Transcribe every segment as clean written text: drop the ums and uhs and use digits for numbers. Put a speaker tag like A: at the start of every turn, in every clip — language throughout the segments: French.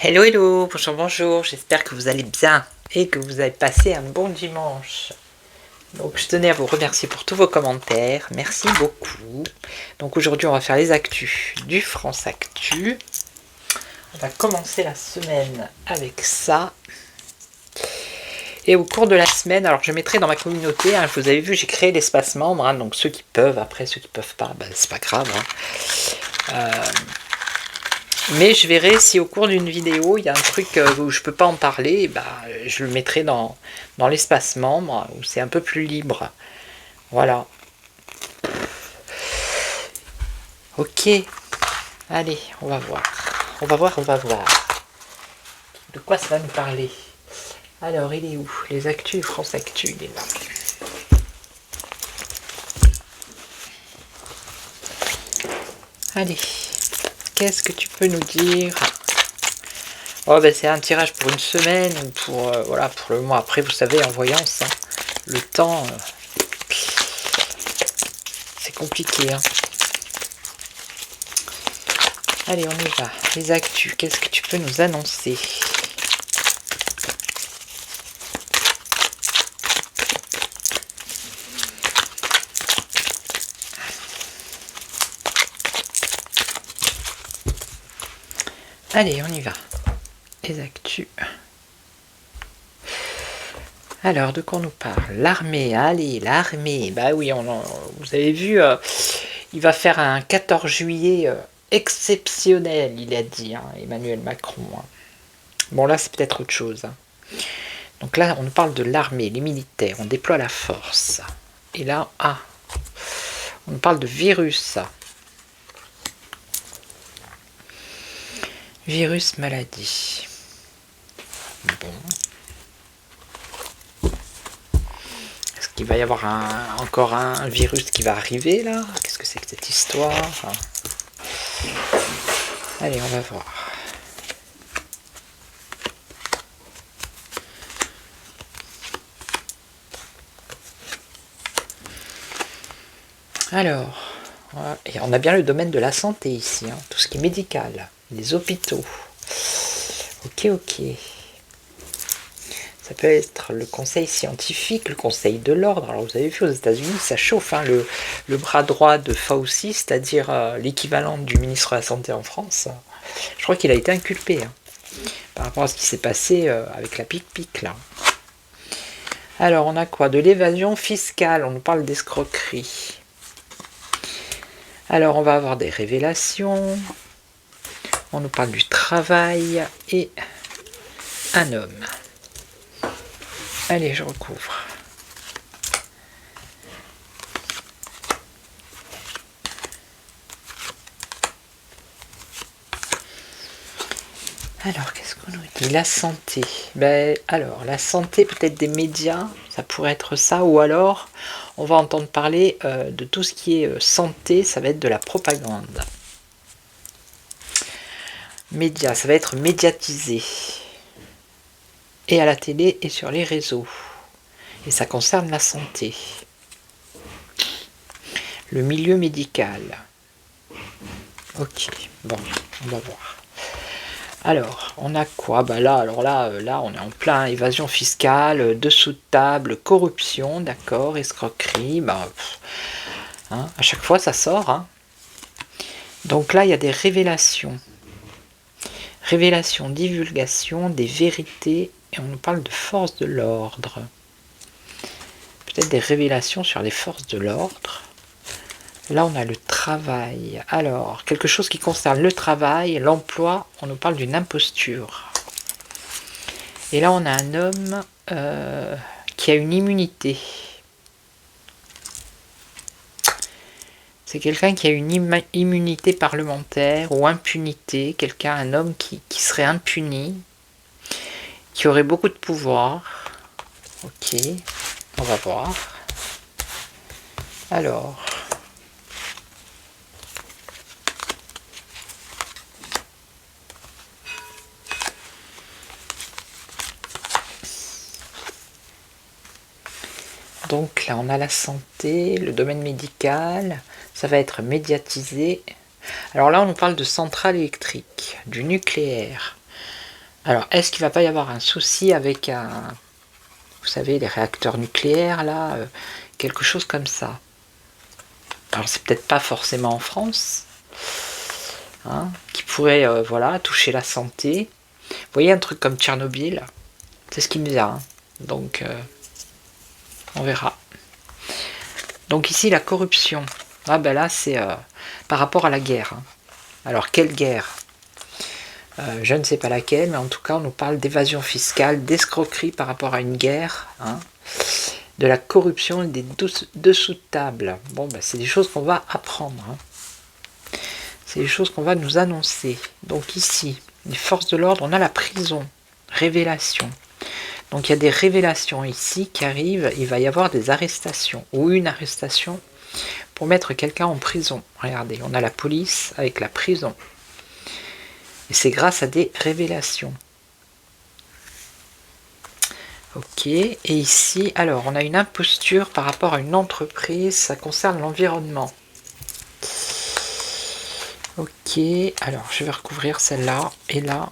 A: Hello hello, bonjour, j'espère que vous allez bien et que vous avez passé un bon dimanche. Donc je tenais à vous remercier pour tous vos commentaires, merci beaucoup. Donc aujourd'hui on va faire les actus du France Actu. On va commencer la semaine avec ça. Et au cours de la semaine, alors je mettrai dans ma communauté, vous avez vu j'ai créé l'espace membre, donc ceux qui peuvent, après ceux qui peuvent pas, c'est pas grave. Mais je verrai si au cours d'une vidéo, il y a un truc où je peux pas en parler, je le mettrai dans l'espace membre, où c'est un peu plus libre. Voilà. Ok. Allez, on va voir. On va voir. De quoi ça va nous parler? Alors, il est où? Les actus, France Actu, il est là. Allez. Qu'est-ce que tu peux nous dire? Oh c'est un tirage pour une semaine ou pour voilà, pour le mois. Après vous savez en voyance, le temps c'est compliqué. Allez on y va. Les actus, qu'est-ce que tu peux nous annoncer? Allez, on y va. Les actus. Alors, de quoi on nous parle? L'armée, allez, l'armée. Bah oui, vous avez vu, il va faire un 14 juillet exceptionnel, il a dit, Emmanuel Macron. Bon, là, c'est peut-être autre chose. Donc là, on nous parle de l'armée, les militaires, on déploie la force. Et là, on nous parle de virus. Virus maladie. Bon. Est-ce qu'il va y avoir encore un virus qui va arriver là? Qu'est-ce que c'est que cette histoire? Allez, on va voir. Alors, et on a bien le domaine de la santé ici, tout ce qui est médical. Les hôpitaux. Ok. Ça peut être le conseil scientifique, le conseil de l'ordre. Alors vous avez vu aux États-Unis, ça chauffe. Le bras droit de Fauci, c'est-à-dire l'équivalent du ministre de la Santé en France. Je crois qu'il a été inculpé par rapport à ce qui s'est passé avec la pic-pic là. Alors on a quoi? De l'évasion fiscale. On nous parle d'escroquerie. Alors on va avoir des révélations. On nous parle du travail et un homme. Allez, je recouvre. Alors, qu'est-ce qu'on nous dit? La santé. Alors, la santé peut-être des médias, ça pourrait être ça, ou alors on va entendre parler de tout ce qui est santé, ça va être de la propagande. Médias, ça va être médiatisé. Et à la télé et sur les réseaux. Et ça concerne la santé. Le milieu médical. Ok, bon, on va voir. Alors, on a quoi? Là, on est en plein évasion fiscale, dessous de table, corruption, d'accord, escroquerie, à chaque fois ça sort. Donc là, il y a des révélations. Révélation, divulgation, des vérités, et on nous parle de forces de l'ordre. Peut-être des révélations sur les forces de l'ordre. Là, on a le travail. Alors, quelque chose qui concerne le travail, l'emploi, on nous parle d'une imposture. Et là, on a un homme qui a une immunité. C'est quelqu'un qui a une immunité parlementaire ou impunité, quelqu'un, un homme qui serait impuni, qui aurait beaucoup de pouvoir. Ok, on va voir. Alors, donc là on a la santé, le domaine médical, ça va être médiatisé. Alors là on nous parle de centrale électrique, du nucléaire. Alors est-ce qu'il ne va pas y avoir un souci avec vous savez, les réacteurs nucléaires là, quelque chose comme ça. Alors c'est peut-être pas forcément en France, hein, qui pourrait voilà, toucher la santé. Vous voyez un truc comme Tchernobyl, c'est ce qui me vient. Hein. Donc on verra. Donc ici la corruption. Ah ben là c'est par rapport à la guerre. Hein. Alors quelle guerre? Je ne sais pas laquelle, mais en tout cas on nous parle d'évasion fiscale, d'escroquerie par rapport à une guerre, hein, de la corruption et des dessous de table. Bon ben c'est des choses qu'on va apprendre. Hein. C'est des choses qu'on va nous annoncer. Donc ici, les forces de l'ordre, on a la prison, révélation. Donc il y a des révélations ici qui arrivent, il va y avoir des arrestations, ou une arrestation, pour mettre quelqu'un en prison. Regardez, on a la police avec la prison. Et c'est grâce à des révélations. Ok, et ici, alors, on a une imposture par rapport à une entreprise, ça concerne l'environnement. Ok, alors, je vais recouvrir celle-là, et là,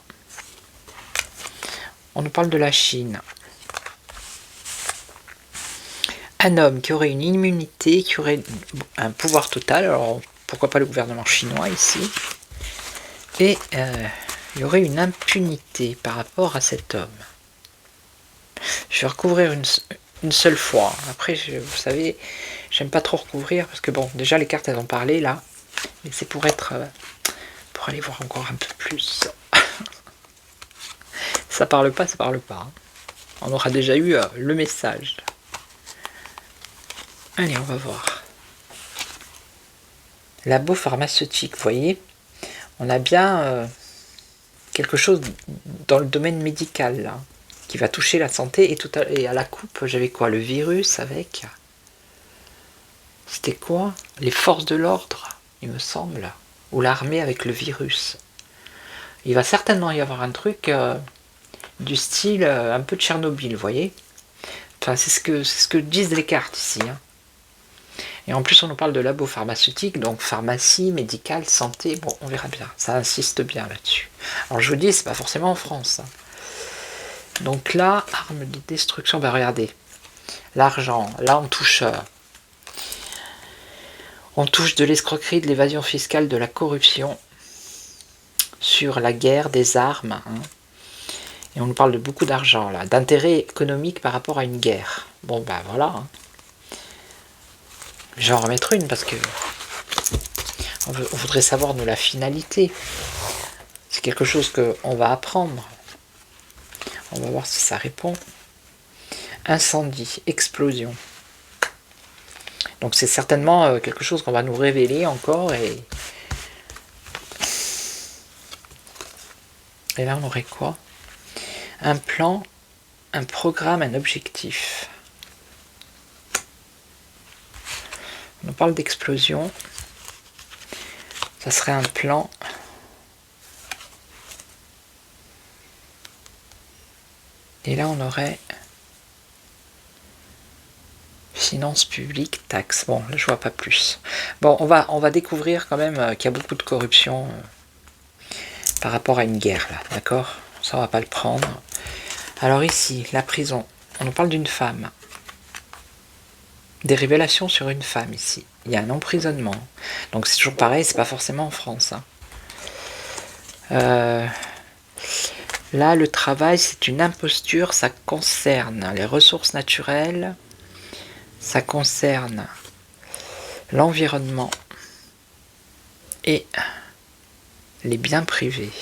A: on nous parle de la Chine. Un homme qui aurait une immunité, qui aurait un pouvoir total, alors pourquoi pas le gouvernement chinois ici, et il y aurait une impunité par rapport à cet homme. Je vais recouvrir une seule fois. Après, vous savez, j'aime pas trop recouvrir parce que bon, déjà les cartes elles ont parlé là, mais c'est pour être, pour aller voir encore un peu plus. Ça parle pas, ça parle pas. Hein. On aura déjà eu le message. Allez, on va voir. Labo pharmaceutique, vous voyez, on a bien quelque chose dans le domaine médical là, qui va toucher la santé et à la coupe, j'avais quoi? Le virus avec. C'était quoi? Les forces de l'ordre, il me semble, ou l'armée avec le virus. Il va certainement y avoir un truc du style un peu de Tchernobyl, vous voyez. Enfin, c'est ce que disent les cartes ici. Hein. Et en plus, on nous parle de labo pharmaceutique, donc pharmacie, médicale, santé. Bon, on verra bien. Ça insiste bien là-dessus. Alors, je vous dis, c'est pas forcément en France. Hein. Donc là, arme de destruction. Ben regardez, l'argent. Là, on touche de l'escroquerie, de l'évasion fiscale, de la corruption sur la guerre, des armes. Hein. Et on nous parle de beaucoup d'argent là, d'intérêt économique par rapport à une guerre. Bon, ben voilà. Hein. Je vais en remettre une parce que on voudrait savoir de la finalité. C'est quelque chose qu'on va apprendre. On va voir si ça répond. Incendie, explosion. Donc c'est certainement quelque chose qu'on va nous révéler encore. Et là on aurait quoi? Un plan, un programme, un objectif. On parle d'explosion. Ça serait un plan. Et là, on aurait finances publiques, taxes. Bon, là, je vois pas plus. Bon, on va découvrir quand même qu'il y a beaucoup de corruption par rapport à une guerre, là, d'accord? Ça, on va pas le prendre. Alors ici, la prison. On nous parle d'une femme. Des révélations sur une femme ici. Il y a un emprisonnement. Donc c'est toujours pareil, c'est pas forcément en France. Hein. Là, le travail, c'est une imposture, ça concerne les ressources naturelles, ça concerne l'environnement et les biens privés.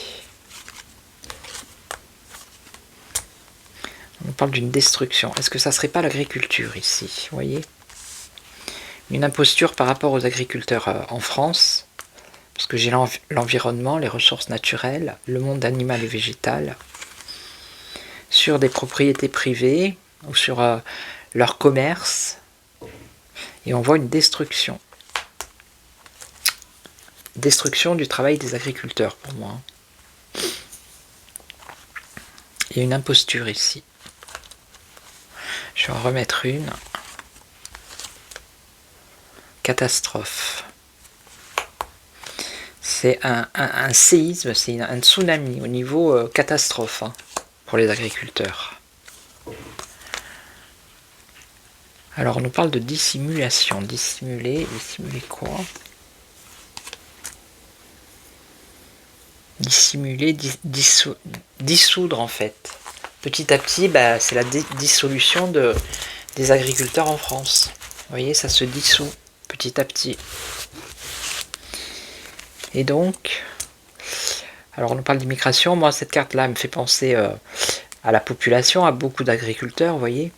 A: On parle d'une destruction. Est-ce que ça serait pas l'agriculture ici? Vous voyez? Une imposture par rapport aux agriculteurs en France. Parce que j'ai l'environnement, les ressources naturelles, le monde animal et végétal, sur des propriétés privées ou sur leur commerce. Et on voit une destruction. Destruction du travail des agriculteurs pour moi. Il y a une imposture ici. Je vais en remettre une. Catastrophe. C'est un séisme, c'est un tsunami au niveau catastrophe hein, pour les agriculteurs. Alors on nous parle de dissimulation. Dissimuler quoi? Dissimuler, dissoudre en fait. Petit à petit, bah, c'est la dissolution des agriculteurs en France. Vous voyez, ça se dissout petit à petit. Et donc, alors on nous parle d'immigration. Moi, cette carte-là me fait penser à la population, à beaucoup d'agriculteurs, vous voyez,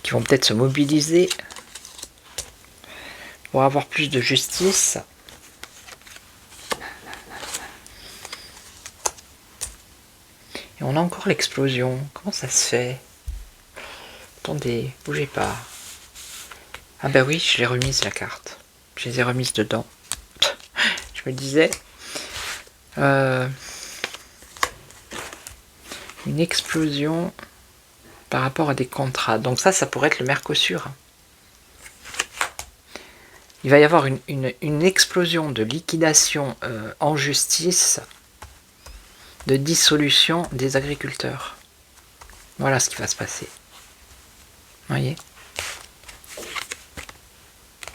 A: qui vont peut-être se mobiliser pour avoir plus de justice. Et on a encore l'explosion. Comment ça se fait? Attendez, bougez pas. Ah bah oui, je l'ai remise la carte. Je les ai remises dedans. Je me disais... une explosion par rapport à des contrats. Donc ça pourrait être le Mercosur. Il va y avoir une explosion de liquidation en justice, de dissolution des agriculteurs. Voilà ce qui va se passer. Vous voyez?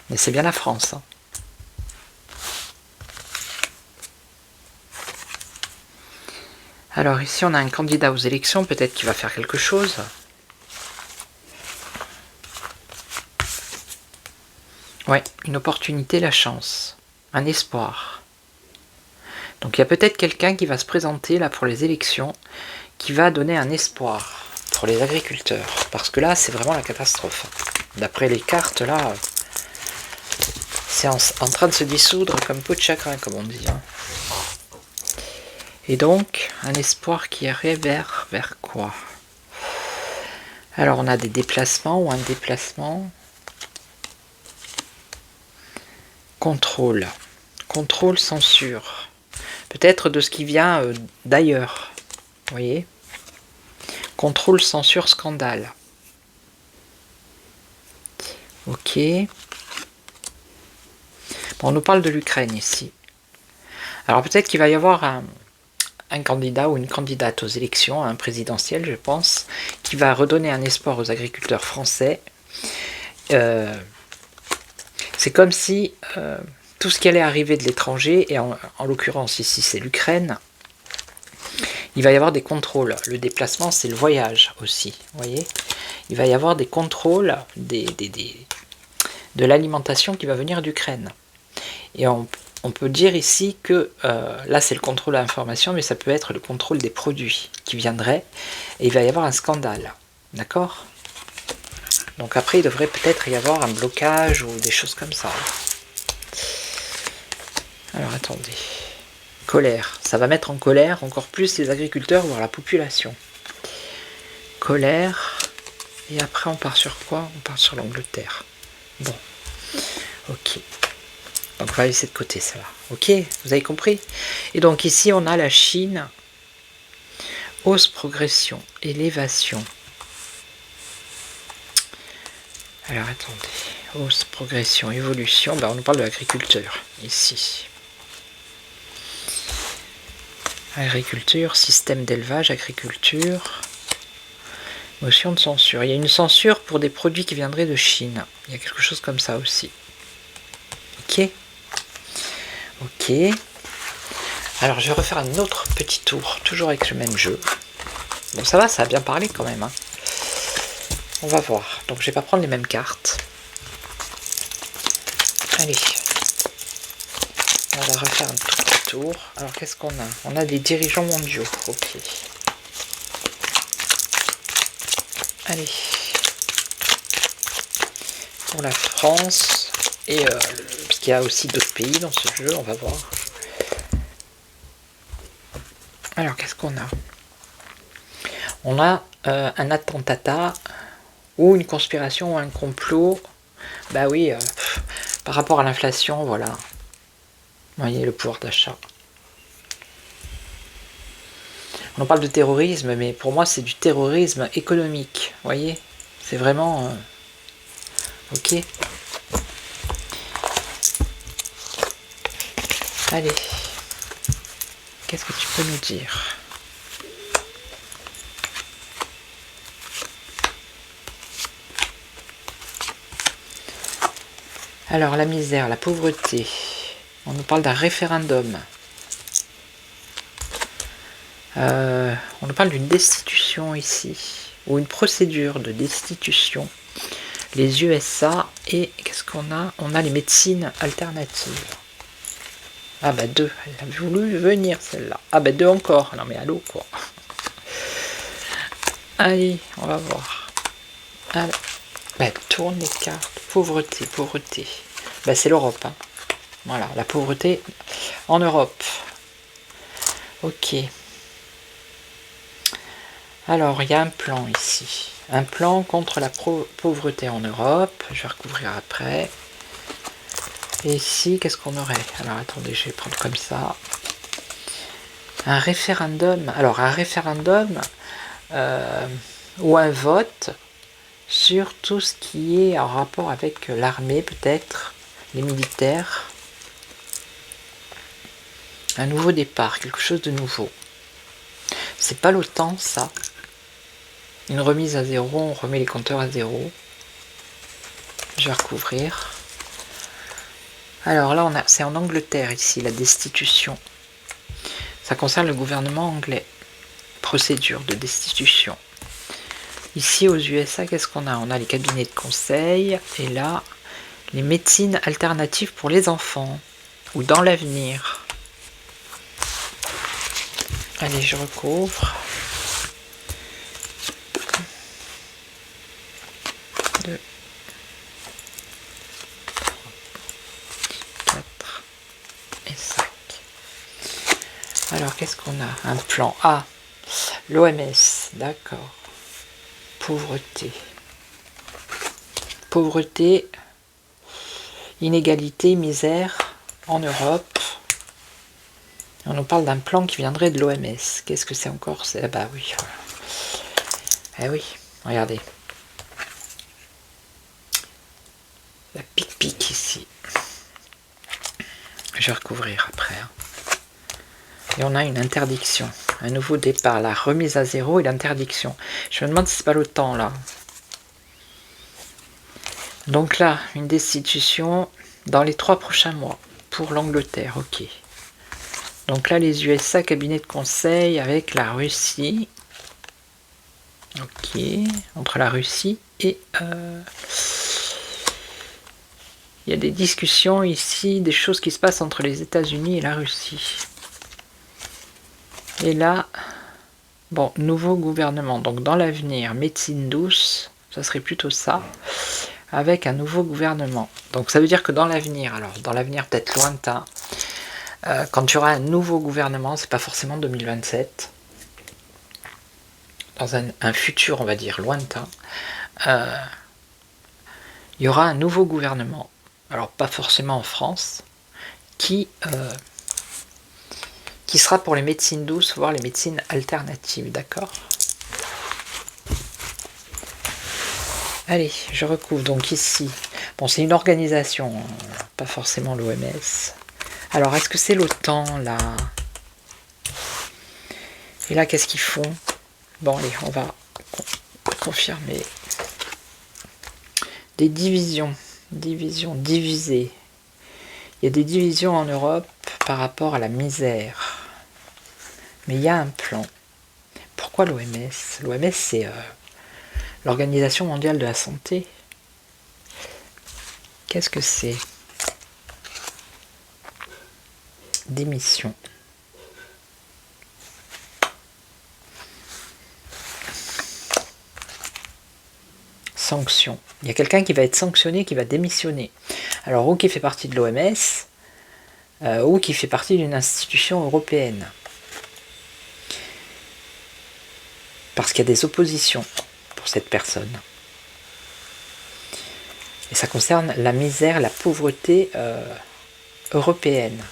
A: Mais c'est bien la France. Hein. Alors ici on a un candidat aux élections, peut-être qu'il va faire quelque chose. Ouais, une opportunité, la chance, un espoir. Donc il y a peut-être quelqu'un qui va se présenter là pour les élections, qui va donner un espoir pour les agriculteurs. Parce que là c'est vraiment la catastrophe. D'après les cartes là, c'est en train de se dissoudre comme peau de chagrin comme on dit. Hein. Et donc, un espoir qui irait vers quoi? Alors, on a des déplacements ou un déplacement. Contrôle. Contrôle, censure. Peut-être de ce qui vient d'ailleurs. Vous voyez? Contrôle, censure, scandale. Ok. Bon, on nous parle de l'Ukraine ici. Alors, peut-être qu'il va y avoir un candidat ou une candidate aux élections, un présidentiel, je pense, qui va redonner un espoir aux agriculteurs français. C'est comme si tout ce qui allait arriver de l'étranger, et en l'occurrence ici c'est l'Ukraine, il va y avoir des contrôles. Le déplacement, c'est le voyage aussi, vous voyez. Il va y avoir des contrôles de l'alimentation qui va venir d'Ukraine. Et on peut dire ici que, là c'est le contrôle à l'information, mais ça peut être le contrôle des produits qui viendraient, et il va y avoir un scandale, d'accord? Donc après il devrait peut-être y avoir un blocage ou des choses comme ça. Alors attendez, colère, ça va mettre en colère encore plus les agriculteurs, voire la population. Colère, et après on part sur quoi? On part sur l'Angleterre. Bon, ok. Donc on va laisser de côté ça va. Ok, vous avez compris? Et donc ici on a la Chine. Hausse, progression, élévation. Alors attendez. Hausse, progression, évolution. Ben, on nous parle de l'agriculture ici. Agriculture, système d'élevage, agriculture. Motion de censure. Il y a une censure pour des produits qui viendraient de Chine. Il y a quelque chose comme ça aussi. Ok. Ok. Alors je vais refaire un autre petit tour, toujours avec le même jeu. Bon ça va, ça a bien parlé quand même. Hein. On va voir. Donc je vais pas prendre les mêmes cartes. Allez. On va refaire un tout petit tour. Alors qu'est-ce qu'on a? On a des dirigeants mondiaux. Ok. Allez. Pour la France, et parce qu'il y a aussi d'autres pays dans ce jeu, on va voir. Alors, qu'est-ce qu'on a? On a un attentat, ou une conspiration, ou un complot. Bah oui, par rapport à l'inflation, voilà. Vous voyez, le pouvoir d'achat. On en parle de terrorisme, mais pour moi, c'est du terrorisme économique. Vous voyez? C'est vraiment... ok. Allez. Qu'est-ce que tu peux nous dire? Alors, la misère, la pauvreté. On nous parle d'un référendum. On nous parle d'une destitution ici, ou une procédure de destitution. Les USA et qu'est-ce qu'on a? On a les médecines alternatives. Ah bah 2, elle a voulu venir celle-là. Ah bah 2 encore, non mais allô quoi. Allez, on va voir. Alors, bah tourne les cartes. Pauvreté, pauvreté. Bah c'est l'Europe. Hein. Voilà, la pauvreté en Europe. Ok. Alors, il y a un plan ici. Un plan contre la pauvreté en Europe. Je vais recouvrir après. Et ici, qu'est-ce qu'on aurait? Alors, attendez, je vais prendre comme ça. Un référendum. Alors, un référendum ou un vote sur tout ce qui est en rapport avec l'armée, peut-être, les militaires. Un nouveau départ, quelque chose de nouveau. C'est pas l'OTAN, ça. Une remise à zéro, on remet les compteurs à zéro. Je vais recouvrir. Alors là, c'est en Angleterre ici, la destitution. Ça concerne le gouvernement anglais. Procédure de destitution. Ici, aux USA, qu'est-ce qu'on a? On a les cabinets de conseil. Et là, les médecines alternatives pour les enfants. Ou dans l'avenir. Allez, je recouvre. 2, 4 et 5. Alors, qu'est-ce qu'on a? Un plan A. L'OMS, d'accord. Pauvreté. Pauvreté, inégalité, misère en Europe. On nous parle d'un plan qui viendrait de l'OMS. Qu'est-ce que c'est encore? Ah bah oui. Eh oui, regardez. La pique-pique ici. Je vais recouvrir après. Hein. Et on a une interdiction. Un nouveau départ. La remise à zéro et l'interdiction. Je me demande si c'est pas l'OTAN là. Donc là, une destitution dans les 3 prochains mois. Pour l'Angleterre, ok. Donc là, les USA, cabinet de conseil avec la Russie. Ok. Entre la Russie et... il y a des discussions ici, des choses qui se passent entre les États-Unis et la Russie. Et là, bon, nouveau gouvernement. Donc dans l'avenir, médecine douce, ça serait plutôt ça, avec un nouveau gouvernement. Donc ça veut dire que dans l'avenir, alors dans l'avenir peut-être lointain, quand il y aura un nouveau gouvernement, c'est pas forcément 2027, dans un futur, on va dire, lointain, il y aura un nouveau gouvernement. Alors pas forcément en France, qui sera pour les médecines douces, voire les médecines alternatives, d'accord? Allez, je recouvre donc ici. Bon, c'est une organisation, pas forcément l'OMS. Alors, est-ce que c'est l'OTAN, là? Et là, qu'est-ce qu'ils font? Bon, allez, on va confirmer. Des divisions. Divisées. Il y a des divisions en Europe par rapport à la misère. Mais il y a un plan. Pourquoi l'OMS? L'OMS, c'est l'Organisation mondiale de la santé. Qu'est-ce que c'est? Démission. Sanction. Il y a quelqu'un qui va être sanctionné, qui va démissionner. Alors, ou qui fait partie de l'OMS, ou qui fait partie d'une institution européenne. Parce qu'il y a des oppositions pour cette personne. Et ça concerne la misère, la pauvreté européenne.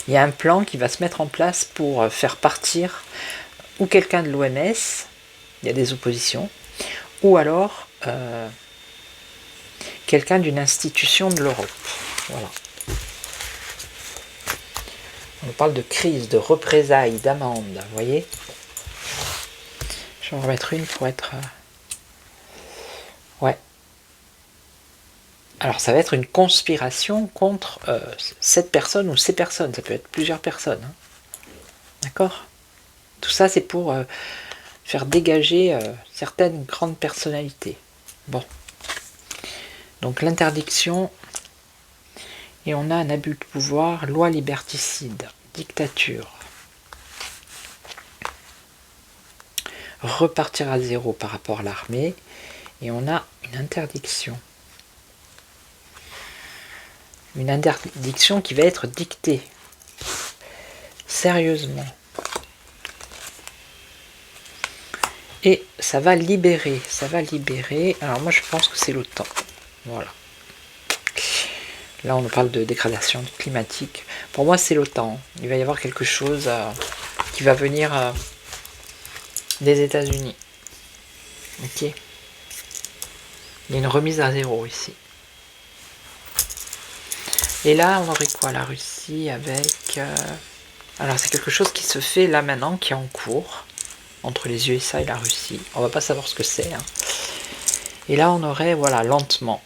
A: Il y a un plan qui va se mettre en place pour faire partir ou quelqu'un de l'OMS, il y a des oppositions, ou alors quelqu'un d'une institution de l'Europe. Voilà. On parle de crise, de représailles, d'amende, vous voyez. Je vais en remettre une pour être... Ouais. Alors ça va être une conspiration contre cette personne ou ces personnes. Ça peut être plusieurs personnes. Hein. D'accord ? Tout ça c'est pour faire dégager certaines grandes personnalités. Bon. Donc l'interdiction. Et on a un abus de pouvoir, loi liberticide, dictature. Repartir à zéro par rapport à l'armée. Et on a une interdiction. Une interdiction qui va être dictée. Sérieusement. Et ça va libérer. Ça va libérer. Alors moi je pense que c'est l'OTAN. Voilà. Là on nous parle de dégradation climatique. Pour moi c'est l'OTAN. Il va y avoir quelque chose qui va venir des États-Unis. Ok. Il y a une remise à zéro ici. Et là, on aurait quoi? La Russie avec... Alors, c'est quelque chose qui se fait là maintenant, qui est en cours, entre les USA et la Russie. On va pas savoir ce que c'est. Hein. Et là, on aurait, voilà, lentement.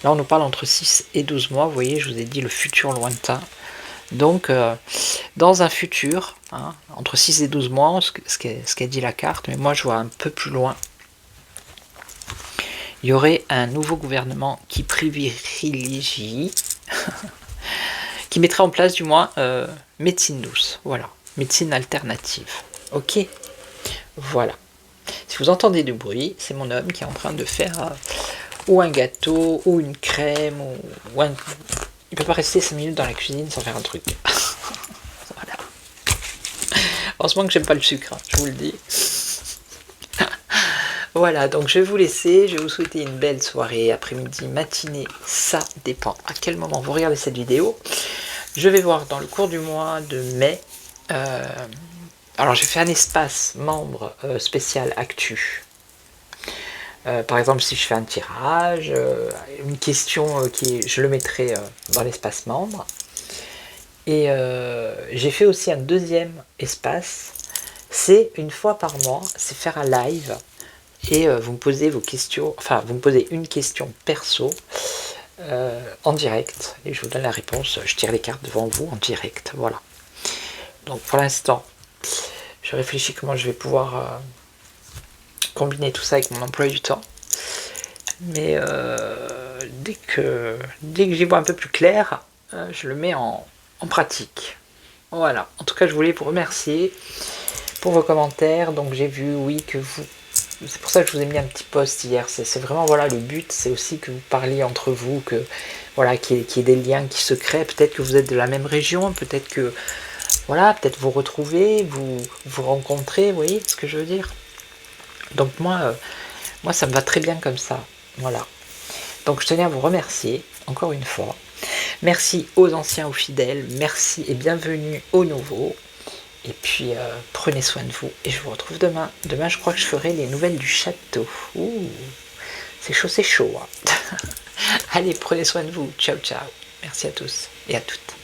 A: Là, on nous parle entre 6 et 12 mois. Vous voyez, je vous ai dit le futur lointain. Donc, dans un futur, hein, entre 6 et 12 mois, ce qu'a dit la carte, mais moi, je vois un peu plus loin. Il y aurait un nouveau gouvernement qui privilégie... qui mettrait en place du moins médecine douce, voilà, médecine alternative, ok, voilà. Si vous entendez du bruit, c'est mon homme qui est en train de faire ou un gâteau, ou une crème, ou un... Il peut pas rester 5 minutes dans la cuisine sans faire un truc. Voilà. Heureusement que j'aime pas le sucre, hein, je vous le dis. Voilà, donc je vais vous laisser, je vais vous souhaiter une belle soirée, après-midi, matinée, ça dépend à quel moment vous regardez cette vidéo. Je vais voir dans le cours du mois de mai, alors j'ai fait un espace membre spécial actu. Par exemple, si je fais un tirage, une question je le mettrai dans l'espace membre. Et j'ai fait aussi un deuxième espace, c'est une fois par mois, c'est faire un live. Et vous me posez vos questions, enfin vous me posez une question perso en direct et je vous donne la réponse, je tire les cartes devant vous en direct, voilà. Donc pour l'instant, je réfléchis comment je vais pouvoir combiner tout ça avec mon emploi du temps. Mais dès que j'y vois un peu plus clair, je le mets en pratique. Voilà, en tout cas je voulais vous remercier pour vos commentaires, donc j'ai vu oui que vous... C'est pour ça que je vous ai mis un petit post hier. C'est vraiment voilà le but, c'est aussi que vous parliez entre vous, que voilà qu'il y ait des liens qui se créent. Peut-être que vous êtes de la même région, peut-être que voilà, peut-être vous retrouvez, vous rencontrez. Vous voyez ce que je veux dire? Donc moi ça me va très bien comme ça. Voilà. Donc je tenais à vous remercier encore une fois. Merci aux anciens, aux fidèles. Merci et bienvenue aux nouveaux. Et puis, prenez soin de vous. Et je vous retrouve demain. Demain, je crois que je ferai les nouvelles du château. Ouh, c'est chaud, c'est chaud. Hein. Allez, prenez soin de vous. Ciao, ciao. Merci à tous et à toutes.